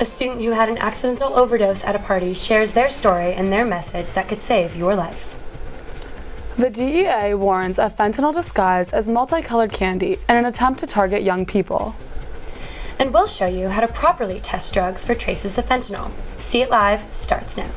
A student who had an accidental overdose at a party shares their story and their message that could save your life. The DEA warns of fentanyl disguised as multicolored candy in an attempt to target young people. And we'll show you how to properly test drugs for traces of fentanyl. See It Live starts now.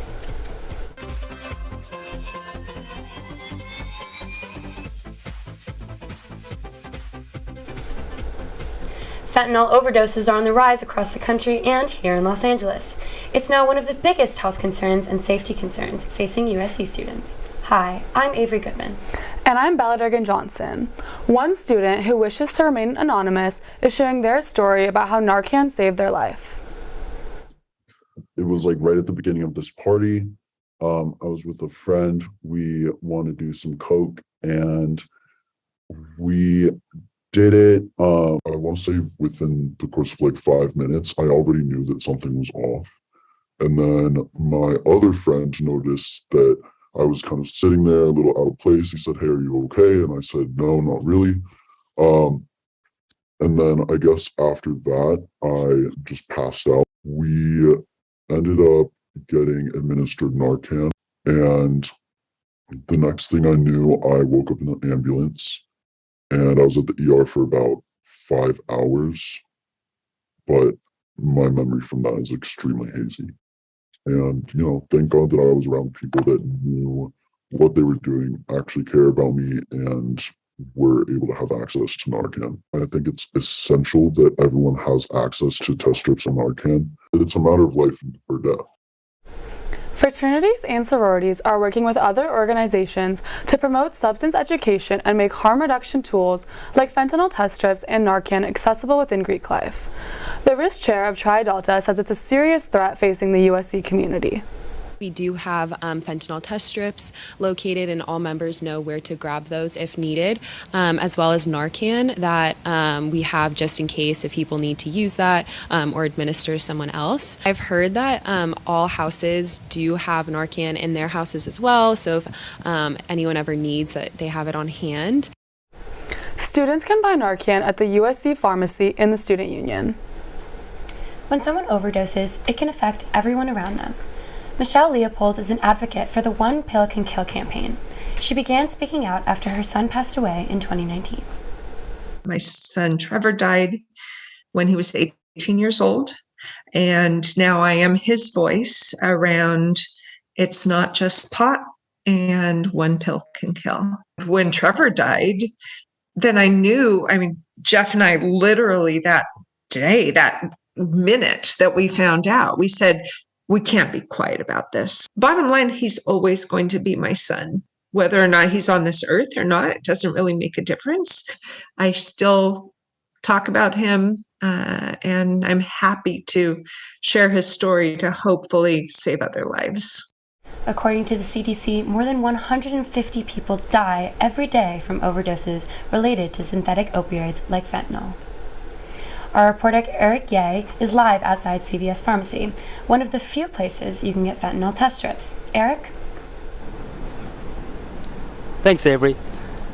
Fentanyl overdoses are on the rise across the country and here in Los Angeles. It's now one of the biggest health concerns and safety concerns facing USC students. Hi, I'm Avery Goodman. And I'm Bella Durgan-Johnson. One student who wishes to remain anonymous is sharing their story about how Narcan saved their life. It was like right at the beginning of this party. I was with a friend. We wanted to do some coke and we did it. I want to say within the course of like 5 minutes, I already knew that something was off. And then my other friend noticed that I was kind of sitting there a little out of place. He said, "Hey, are you okay?" And I said, "No, not really." And then I guess after that, I just passed out. We ended up getting administered Narcan. And the next thing I knew, I woke up in an ambulance. And I was at the ER for about 5 hours, but my memory from that is extremely hazy. And, thank God that I was around people that knew what they were doing, actually care about me, and were able to have access to Narcan. I think it's essential that everyone has access to test strips of Narcan. It's a matter of life or death. Fraternities and sororities are working with other organizations to promote substance education and make harm reduction tools like fentanyl test strips and Narcan accessible within Greek life. The risk chair of Tri Delta says it's a serious threat facing the USC community. We do have fentanyl test strips located, and all members know where to grab those if needed, as well as Narcan that we have just in case if people need to use that or administer to someone else. I've heard that all houses do have Narcan in their houses as well, so if anyone ever needs it, they have it on hand. Students can buy Narcan at the USC pharmacy in the student union. When someone overdoses, it can affect everyone around them. Michelle Leopold is an advocate for the One Pill Can Kill campaign. She began speaking out after her son passed away in 2019. My son Trevor died when he was 18 years old, and now I am his voice around it's not just pot and one pill can kill. When Trevor died, then I knew, Jeff and I literally that day, that minute that we found out, we said, we can't be quiet about this. Bottom line, he's always going to be my son. Whether or not he's on this earth or not, it doesn't really make a difference. I still talk about him, and I'm happy to share his story to hopefully save other lives. According to the CDC, more than 150 people die every day from overdoses related to synthetic opioids like fentanyl. Our reporter Eric Ye is live outside CVS Pharmacy, one of the few places you can get fentanyl test strips. Eric? Thanks, Avery.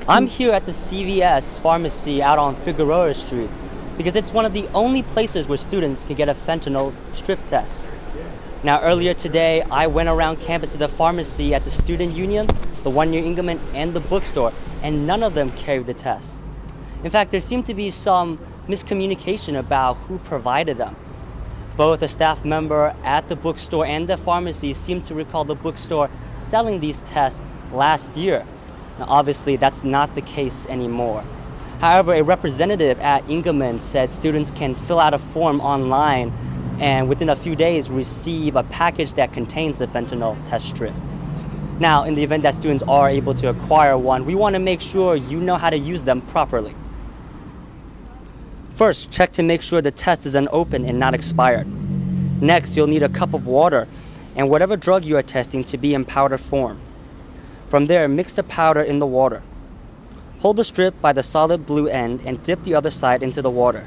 I'm here at the CVS Pharmacy out on Figueroa Street because it's one of the only places where students can get a fentanyl strip test. Now, earlier today, I went around campus to the pharmacy at the Student Union, the one near Ingerman, and the bookstore, and none of them carried the test. In fact, there seemed to be some miscommunication about who provided them. Both a staff member at the bookstore and the pharmacy seemed to recall the bookstore selling these tests last year. Now, obviously, that's not the case anymore. However, a representative at Ingerman said students can fill out a form online and within a few days receive a package that contains the fentanyl test strip. Now, in the event that students are able to acquire one, we want to make sure you know how to use them properly. First, check to make sure the test is unopened and not expired. Next, you'll need a cup of water and whatever drug you are testing to be in powder form. From there, mix the powder in the water. Hold the strip by the solid blue end and dip the other side into the water.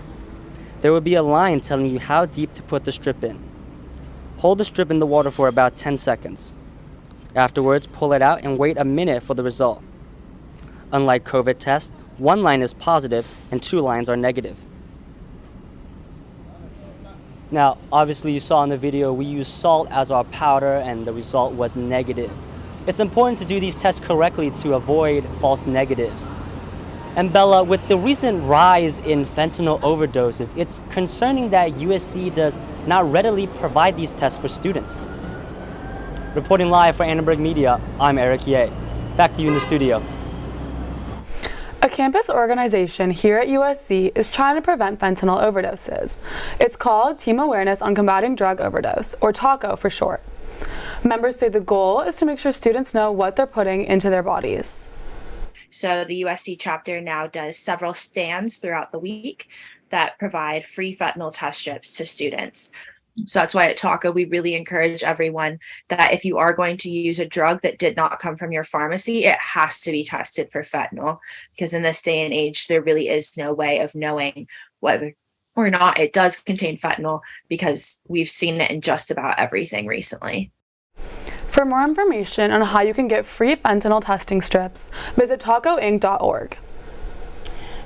There will be a line telling you how deep to put the strip in. Hold the strip in the water for about 10 seconds. Afterwards, pull it out and wait a minute for the result. Unlike COVID tests, one line is positive and 2 lines are negative. Now, obviously you saw in the video, we used salt as our powder and the result was negative. It's important to do these tests correctly to avoid false negatives. And Bella, with the recent rise in fentanyl overdoses, it's concerning that USC does not readily provide these tests for students. Reporting live for Annenberg Media, I'm Eric Ye. Back to you in the studio. A campus organization here at USC is trying to prevent fentanyl overdoses. It's called Team Awareness on Combating Drug Overdose, or TACO for short. Members say the goal is to make sure students know what they're putting into their bodies. So the USC chapter now does several stands throughout the week that provide free fentanyl test strips to students. So that's why at TACO, we really encourage everyone that if you are going to use a drug that did not come from your pharmacy, it has to be tested for fentanyl, because in this day and age, there really is no way of knowing whether or not it does contain fentanyl, because we've seen it in just about everything recently. For more information on how you can get free fentanyl testing strips, visit tacoinc.org.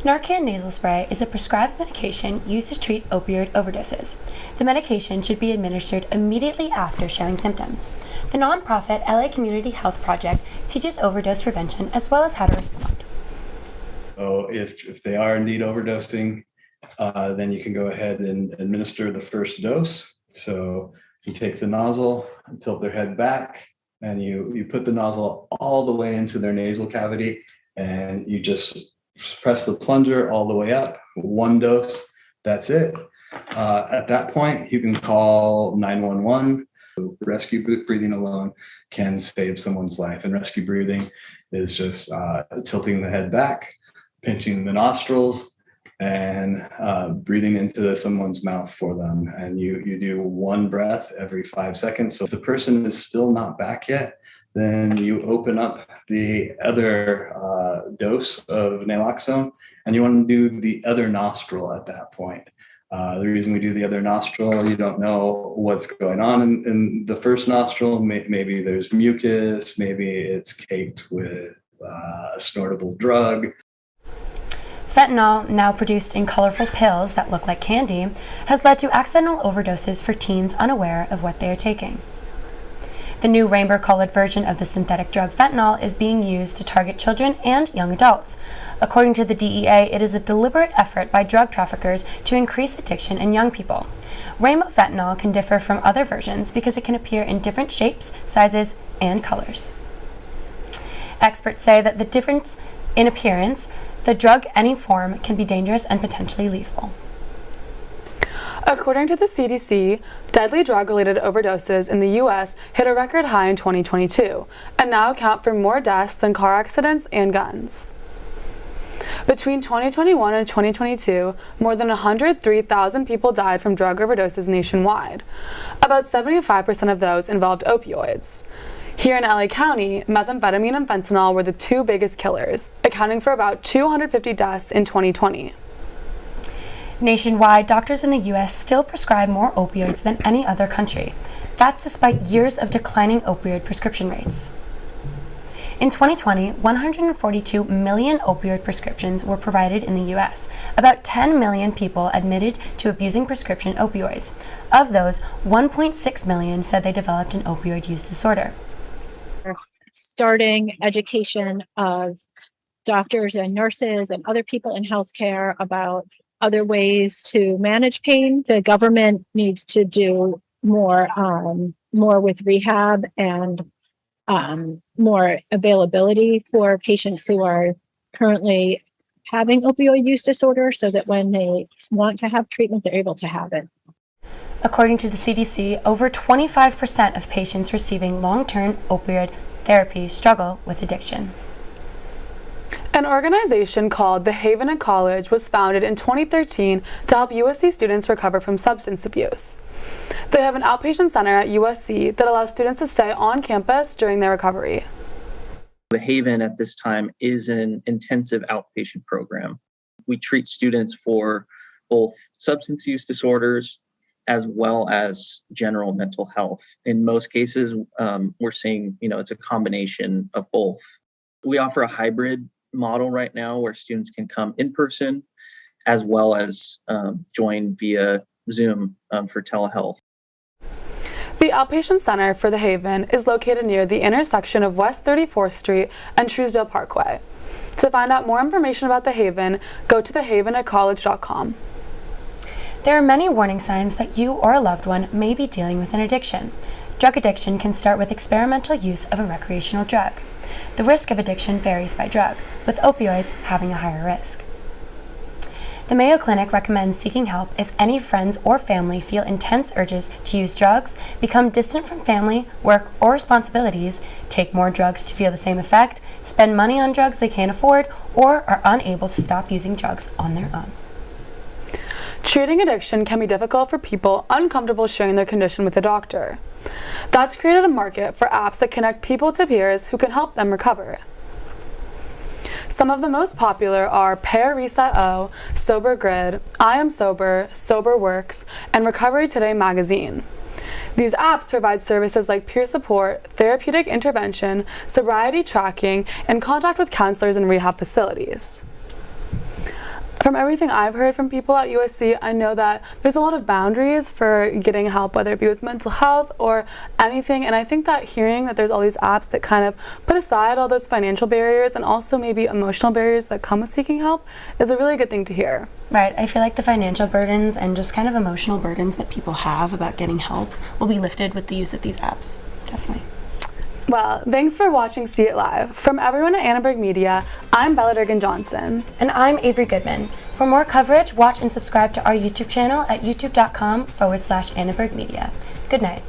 Narcan nasal spray is a prescribed medication used to treat opioid overdoses. The medication should be administered immediately after showing symptoms. The nonprofit LA Community Health Project teaches overdose prevention as well as how to respond. So if they are indeed overdosing, then you can go ahead and administer the first dose. So you take the nozzle, tilt their head back, and you put the nozzle all the way into their nasal cavity, and you just press the plunger all the way up. One dose, that's it. At that point, you can call 911. Rescue breathing alone can save someone's life. And rescue breathing is just tilting the head back, pinching the nostrils, and breathing into someone's mouth for them. And you do one breath every 5 seconds. So if the person is still not back yet, then you open up the other dose of naloxone, and you want to do the other nostril at that point. The reason we do the other nostril, you don't know what's going on in the first nostril. Maybe there's mucus, maybe it's caked with a snortable drug. Fentanyl, now produced in colorful pills that look like candy, has led to accidental overdoses for teens unaware of what they are taking. The new rainbow-colored version of the synthetic drug fentanyl is being used to target children and young adults. According to the DEA, it is a deliberate effort by drug traffickers to increase addiction in young people. Rainbow fentanyl can differ from other versions because it can appear in different shapes, sizes, and colors. Experts say that the difference in appearance, the drug any form, can be dangerous and potentially lethal. According to the CDC, deadly drug-related overdoses in the U.S. hit a record high in 2022 and now account for more deaths than car accidents and guns. Between 2021 and 2022, more than 103,000 people died from drug overdoses nationwide. About 75% of those involved opioids. Here in LA County, methamphetamine and fentanyl were the two biggest killers, accounting for about 250 deaths in 2020. Nationwide, doctors in the U.S. still prescribe more opioids than any other country. That's despite years of declining opioid prescription rates. In 2020, 142 million opioid prescriptions were provided in the U.S. About 10 million people admitted to abusing prescription opioids. Of those, 1.6 million said they developed an opioid use disorder. Starting education of doctors and nurses and other people in healthcare about other ways to manage pain. The government needs to do more with rehab and more availability for patients who are currently having opioid use disorder, so that when they want to have treatment, they're able to have it. According to the CDC, over 25% of patients receiving long-term opioid therapy struggle with addiction. An organization called The Haven at College was founded in 2013 to help USC students recover from substance abuse. They have an outpatient center at USC that allows students to stay on campus during their recovery. The Haven at this time is an intensive outpatient program. We treat students for both substance use disorders as well as general mental health. In most cases, we're seeing, it's a combination of both. We offer a hybrid model right now where students can come in person as well as join via Zoom for telehealth. The Outpatient Center for the Haven is located near the intersection of West 34th Street and Truesdale Parkway. To find out more information about the Haven, go to thehaven@college.com. There are many warning signs that you or a loved one may be dealing with an addiction. Drug addiction can start with experimental use of a recreational drug. The risk of addiction varies by drug, with opioids having a higher risk. The Mayo Clinic recommends seeking help if any friends or family feel intense urges to use drugs, become distant from family, work, or responsibilities, take more drugs to feel the same effect, spend money on drugs they can't afford, or are unable to stop using drugs on their own. Treating addiction can be difficult for people uncomfortable sharing their condition with a doctor. That's created a market for apps that connect people to peers who can help them recover. Some of the most popular are Pair Reset O, Sober Grid, I Am Sober, Sober Works, and Recovery Today magazine. These apps provide services like peer support, therapeutic intervention, sobriety tracking, and contact with counselors in rehab facilities. From everything I've heard from people at USC, I know that there's a lot of boundaries for getting help, whether it be with mental health or anything. And I think that hearing that there's all these apps that kind of put aside all those financial barriers and also maybe emotional barriers that come with seeking help is a really good thing to hear. Right, I feel like the financial burdens and just kind of emotional burdens that people have about getting help will be lifted with the use of these apps, definitely. Well, thanks for watching See It Live. From everyone at Annenberg Media, I'm Bella Durgan-Johnson. And I'm Avery Goodman. For more coverage, watch and subscribe to our YouTube channel at youtube.com/Annenberg Media. Good night.